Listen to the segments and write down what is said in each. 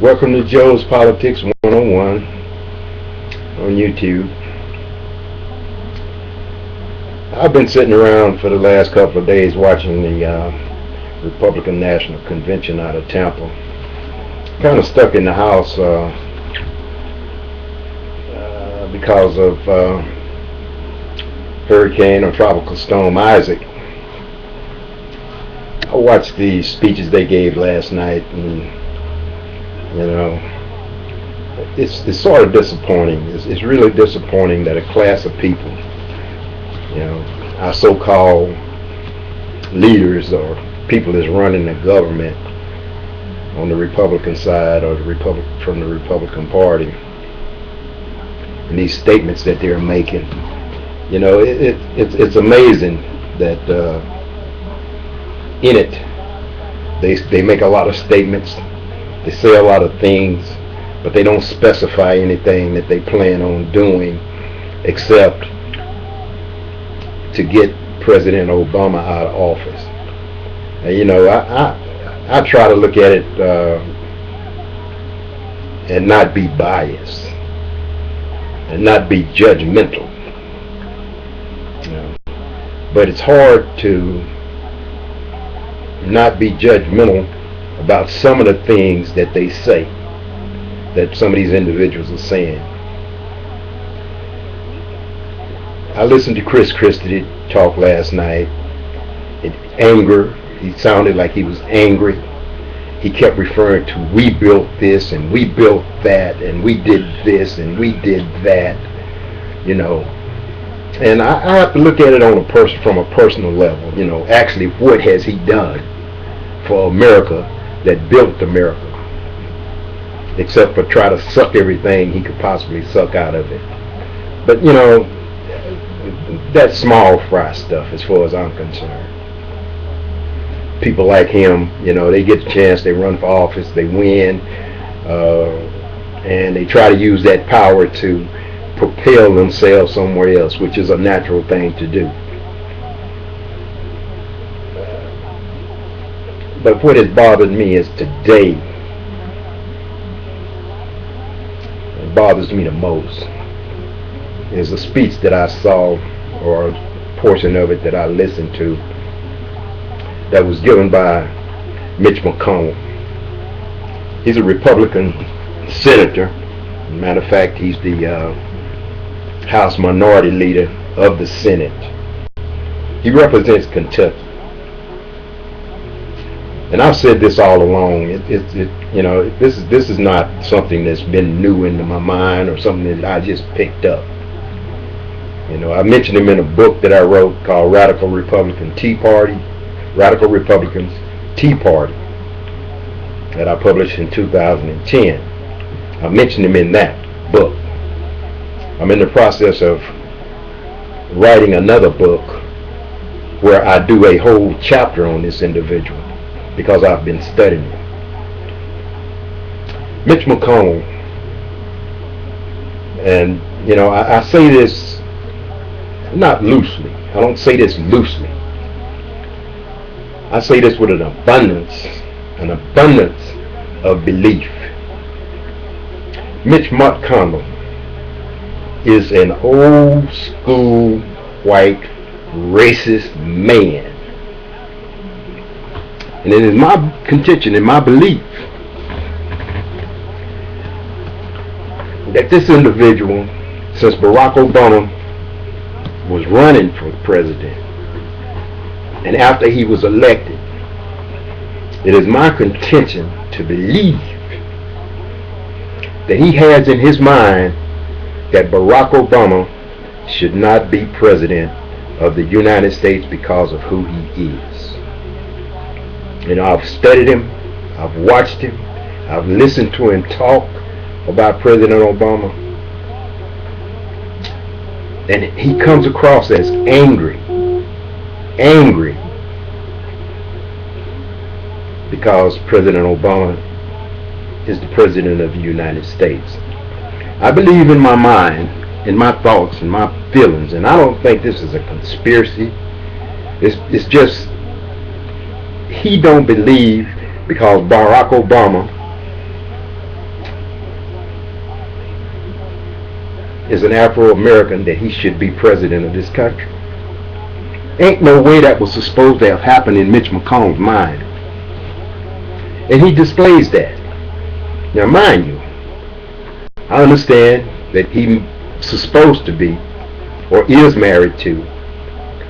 Welcome to Joe's Politics 101 on YouTube. I've been sitting around for the last couple of days watching the Republican National Convention out of Tampa. Kind of stuck in the house because of Hurricane or Tropical Storm Isaac. I watched the speeches they gave last night, and you know, it's sort of disappointing. It's really disappointing that a class of people, you know, our so-called leaders or people that's running the government on the Republican side or from the Republican Party, and these statements that they're making, you know, it's amazing that in it they make a lot of statements, they say a lot of things, but they don't specify anything that they plan on doing except to get President Obama out of office. And, you know, I try to look at it and not be biased and not be judgmental. You know, but it's hard to not be judgmental about some of the things that they say, that some of these individuals are saying. I listened to Christy talk last night. Anger. He sounded like he was angry. He kept referring to we built this and we built that and we did this and we did that. You know, and I have to look at it on from a personal level. You know, actually, what has he done for America that built America, except for try to suck everything he could possibly suck out of it? But you know, that's small fry stuff as far as I'm concerned. People like him, you know, they get the chance, they run for office, they win, and they try to use that power to propel themselves somewhere else, which is a natural thing to do. But what has bothered me is today, it bothers me the most, is a speech that I saw, or a portion of it that I listened to, that was given by Mitch McConnell. He's a Republican senator. Matter of fact, he's the House Minority Leader of the Senate. He represents Kentucky. And I've said this all along. You know, this is not something that's been new into my mind or something that I just picked up. You know, I mentioned him in a book that I wrote called Radical Republicans Tea Party, that I published in 2010. I mentioned him in that book. I'm in the process of writing another book where I do a whole chapter on this individual, because I've been studying him. Mitch McConnell, and you know, I say this not loosely. I don't say this loosely. I say this with an abundance of belief. Mitch McConnell is an old school white racist man. And it is my contention and my belief that this individual, since Barack Obama was running for president, and after he was elected, it is my contention to believe that he has in his mind that Barack Obama should not be president of the United States because of who he is. You know, I've studied him, I've watched him, I've listened to him talk about President Obama, and he comes across as angry because President Obama is the President of the United States. I believe in my mind, in my thoughts, and my feelings, and I don't think this is a conspiracy. It's just he don't believe because Barack Obama is an Afro-American that he should be president of this country. Ain't no way that was supposed to have happened in Mitch McConnell's mind. And he displays that. Now mind you, I understand that he's supposed to be or is married to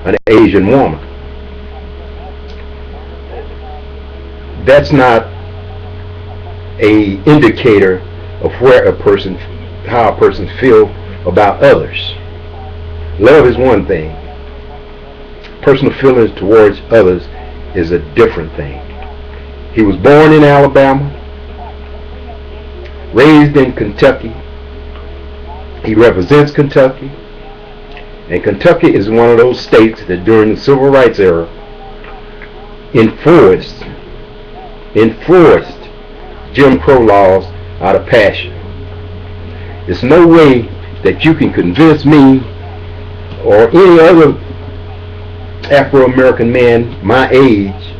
an Asian woman. That's not a indicator of how a person feels about others. Love is one thing. Personal feelings towards others is a different thing. He was born in Alabama, raised in Kentucky. He represents Kentucky. And Kentucky is one of those states that during the Civil Rights era enforced Jim Crow laws out of passion. There's no way that you can convince me or any other Afro-American man my age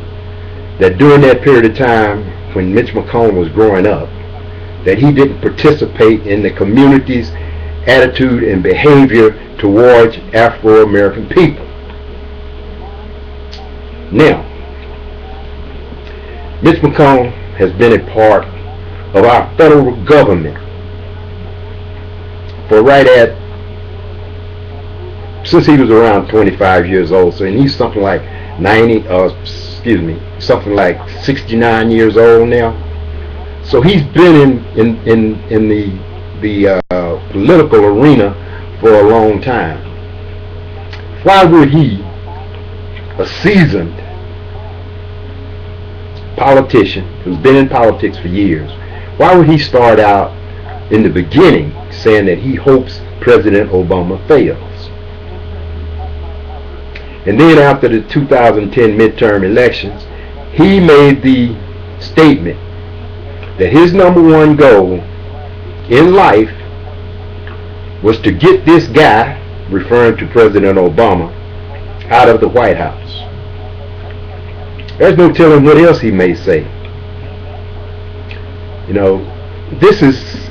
that during that period of time when Mitch McConnell was growing up, that he didn't participate in the community's attitude and behavior towards Afro-American people. Now, Mitch McConnell has been a part of our federal government for since he was around 25 years old. So he's something like 69 years old now. So he's been in the political arena for a long time. Why would he, a seasoned politician who's been in politics for years, why would he start out in the beginning saying that he hopes President Obama fails? And then after the 2010 midterm elections, he made the statement that his number one goal in life was to get this guy, referring to President Obama, out of the White House. There's no telling what else he may say. You know, this is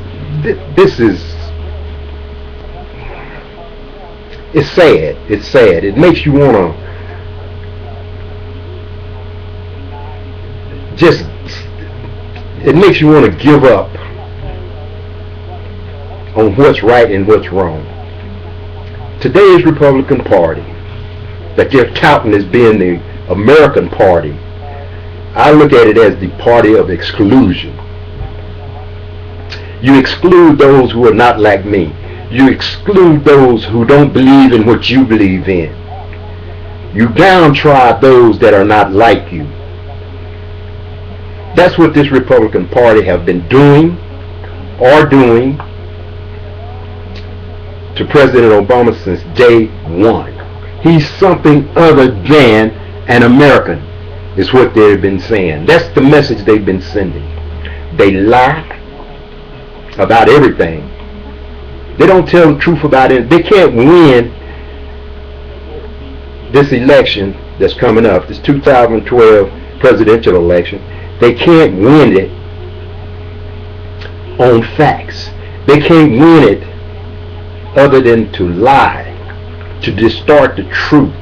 it's sad. It's sad. It makes you want to give up on what's right and what's wrong. Today's Republican Party, that they're touting as being the American Party, I look at it as the party of exclusion. You exclude those who are not like me. You exclude those who don't believe in what you believe in. You downtrod those that are not like you. That's what this Republican Party have been doing to President Obama since day one. He's something other than an American, is what they've been saying. That's the message they've been sending. They lie about everything. They don't tell the truth about it. They can't win this election that's coming up, this 2012 presidential election. They can't win it on facts. They can't win it other than to lie, to distort the truth,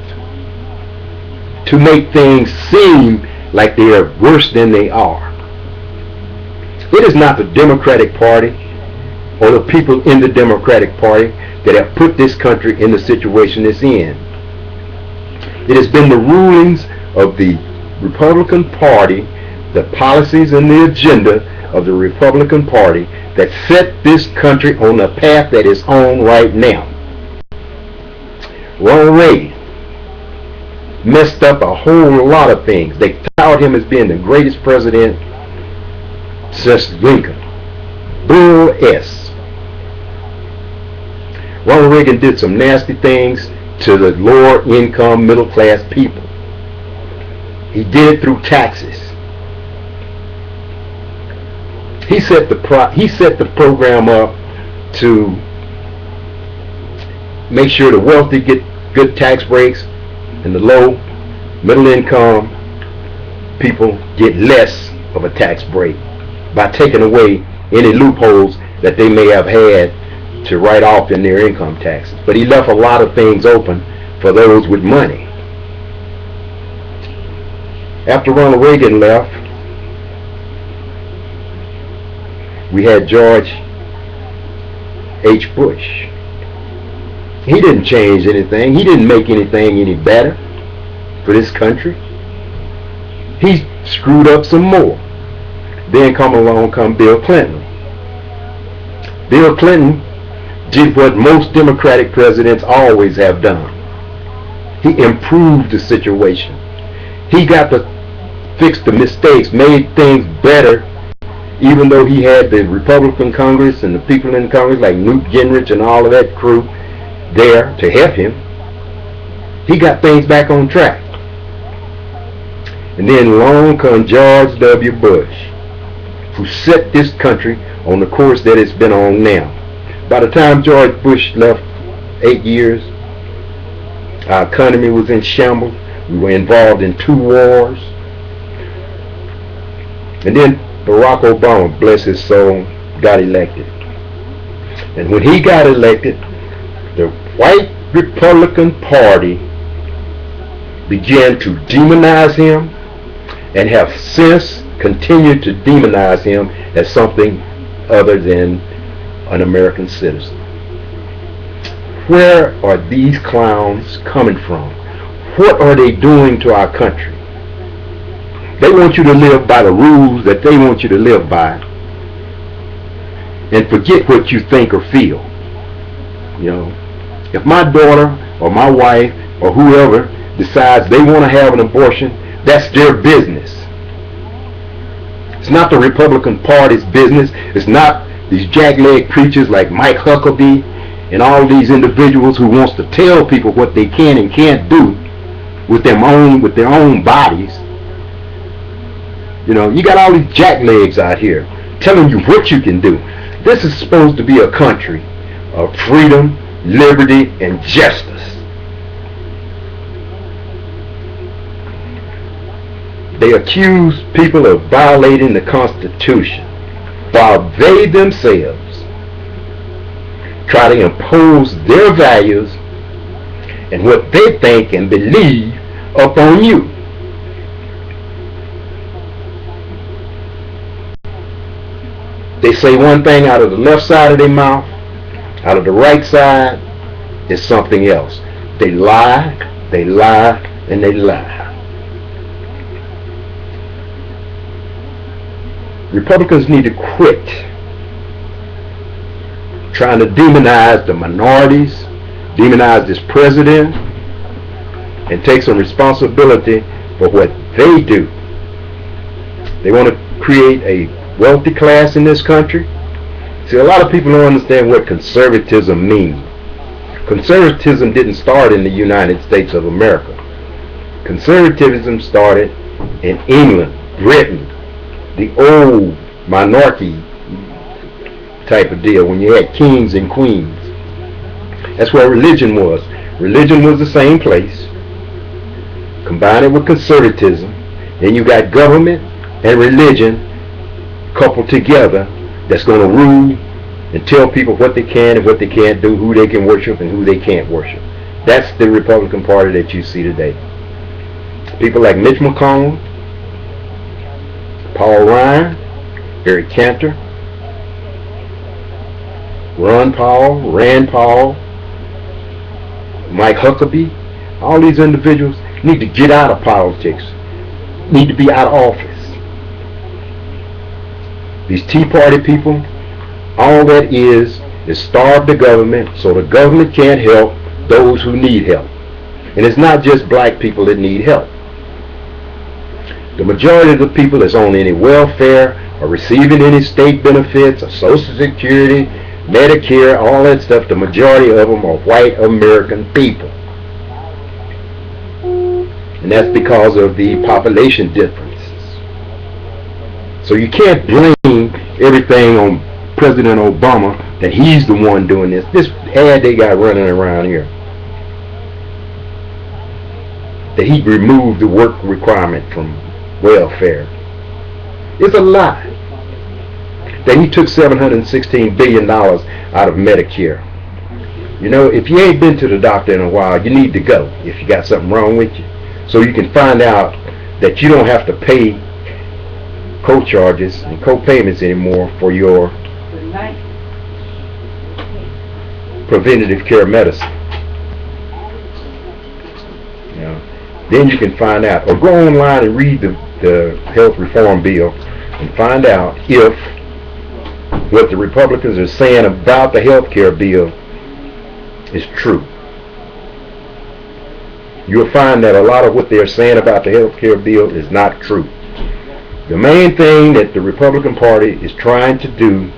to make things seem like they are worse than they are. It is not the Democratic Party or the people in the Democratic Party that have put this country in the situation it's in. It has been the rulings of the Republican Party, the policies and the agenda of the Republican Party that set this country on the path that it's on right now. Ronald Reagan messed up a whole lot of things. They touted him as being the greatest president since Lincoln. Bull S. Ronald Reagan did some nasty things to the lower income, middle class people. He did it through taxes. He set the program up to make sure the wealthy get good tax breaks and the low, middle income people get less of a tax break by taking away any loopholes that they may have had to write off in their income taxes. But he left a lot of things open for those with money. After Ronald Reagan left, we had George H. Bush. He didn't change anything. He didn't make anything any better for this country. He screwed up some more. Then come Bill Clinton. Bill Clinton did what most Democratic presidents always have done. He improved the situation. He got to fix the mistakes, made things better, even though he had the Republican Congress and the people in Congress like Newt Gingrich and all of that crew there to help him. He got things back on track. And then along comes George W. Bush, who set this country on the course that it's been on now. By the time George Bush left, 8 years, our economy was in shambles. We were involved in 2 wars. And then Barack Obama, bless his soul, got elected. And when he got elected, the white Republican Party began to demonize him and have since continued to demonize him as something other than an American citizen. Where are these clowns coming from? What are they doing to our country? They want you to live by the rules that they want you to live by and forget what you think or feel. You know, if my daughter or my wife or whoever decides they want to have an abortion, that's their business. It's not the Republican Party's business. It's not these jackleg preachers like Mike Huckabee and all these individuals who wants to tell people what they can and can't do with their own bodies. You know, you got all these jacklegs out here telling you what you can do. This is supposed to be a country of freedom, liberty, and justice. They accuse people of violating the Constitution while they themselves try to impose their values and what they think and believe upon you. They say one thing out of the left side of their mouth, out of the right side is something else. They lie, and they lie. Republicans need to quit trying to demonize the minorities, demonize this president, and take some responsibility for what they do. They want to create a wealthy class in this country. See, a lot of people don't understand what conservatism means. Conservatism didn't start in the United States of America. Conservatism started in England, Britain, the old monarchy type of deal when you had kings and queens. That's where religion was. Religion was the same place. Combine it with conservatism, then you got government and religion coupled together that's going to rule and tell people what they can and what they can't do, who they can worship and who they can't worship. That's the Republican Party that you see today. People like Mitch McConnell, Paul Ryan, Eric Cantor, Rand Paul, Mike Huckabee, all these individuals need to get out of politics, need to be out of office. These Tea Party people, all that is starve the government so the government can't help those who need help. And it's not just black people that need help. The majority of the people that's on any welfare or receiving any state benefits or Social Security, Medicare, all that stuff, the majority of them are white American people. And that's because of the population differences. So you can't blame everything on President Obama that he's the one doing this. This ad they got running around here, that he removed the work requirement from welfare, it's a lie. that he took $716 billion out of Medicare. You know, if you ain't been to the doctor in a while, you need to go if you got something wrong with you, so you can find out that you don't have to pay co-charges and co-payments anymore for your preventative care medicine. You know, then you can find out, or go online and read the health reform bill and find out if what the Republicans are saying about the health care bill is true. You'll find that a lot of what they're saying about the health care bill is not true. The main thing that the Republican Party is trying to do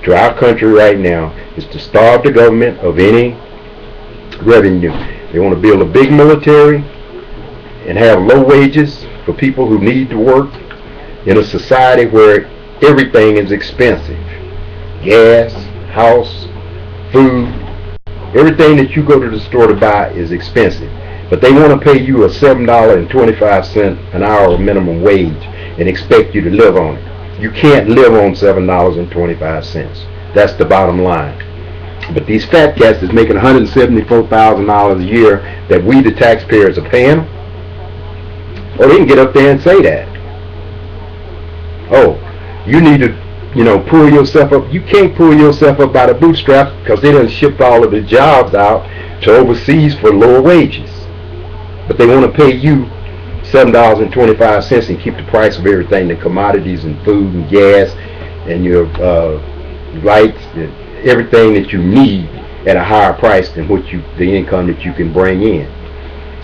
to our country right now is to starve the government of any revenue. They want to build a big military and have low wages for people who need to work in a society where everything is expensive. Gas, house, food, everything that you go to the store to buy is expensive. But they want to pay you a $7.25 an hour minimum wage and expect you to live on it. You can't live on $7.25. That's the bottom line. But these fat cats is making $174,000 a year that we the taxpayers are paying them. Oh, they can get up there and say that. Oh, you need to, pull yourself up. You can't pull yourself up by the bootstraps because they done shipped all of the jobs out to overseas for lower wages. But they want to pay you $7.25 and keep the price of everything, the commodities and food and gas and your lights and everything that you need at a higher price than the income that you can bring in.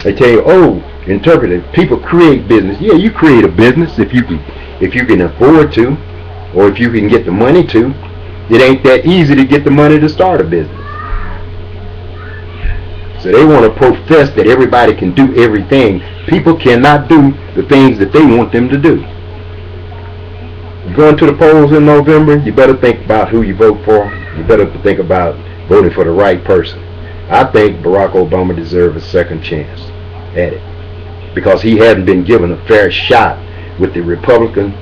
They tell you, oh, interpret it. People create business. Yeah, you create a business if you can afford to, or if you can get the money to. It ain't that easy to get the money to start a business. So they want to profess that everybody can do everything. People cannot do the things that they want them to do. You're going to the polls in November, you better think about who you vote for. You better think about voting for the right person. I think Barack Obama deserves a second chance at it, because he hadn't been given a fair shot with the Republican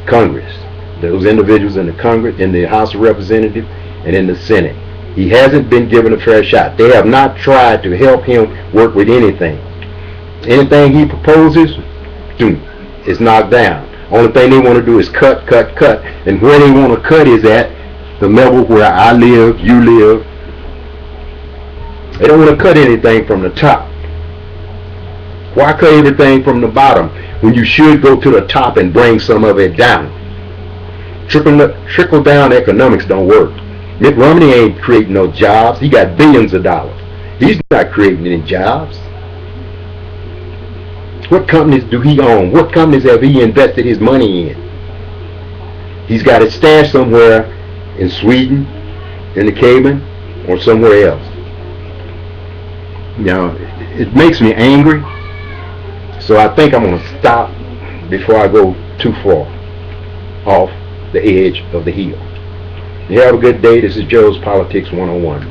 Congress. Those individuals in the Congress, in the House of Representatives, and in the Senate. He hasn't been given a fair shot. They have not tried to help him work with anything. Anything he proposes, is knocked down. Only thing they want to do is cut. And where they want to cut is at the level where I live, you live. They don't want to cut anything from the top. Why cut everything from the bottom when you should go to the top and bring some of it down? Trickle down economics don't work. Mitt Romney ain't creating no jobs. He got billions of dollars. He's not creating any jobs. What companies do he own? What companies have he invested his money in? He's got it stashed somewhere in Sweden, in the Cayman, or somewhere else. It makes me angry. So I think I'm going to stop before I go too far off the edge of the hill. You have a good day. This is Joe's Politics 101.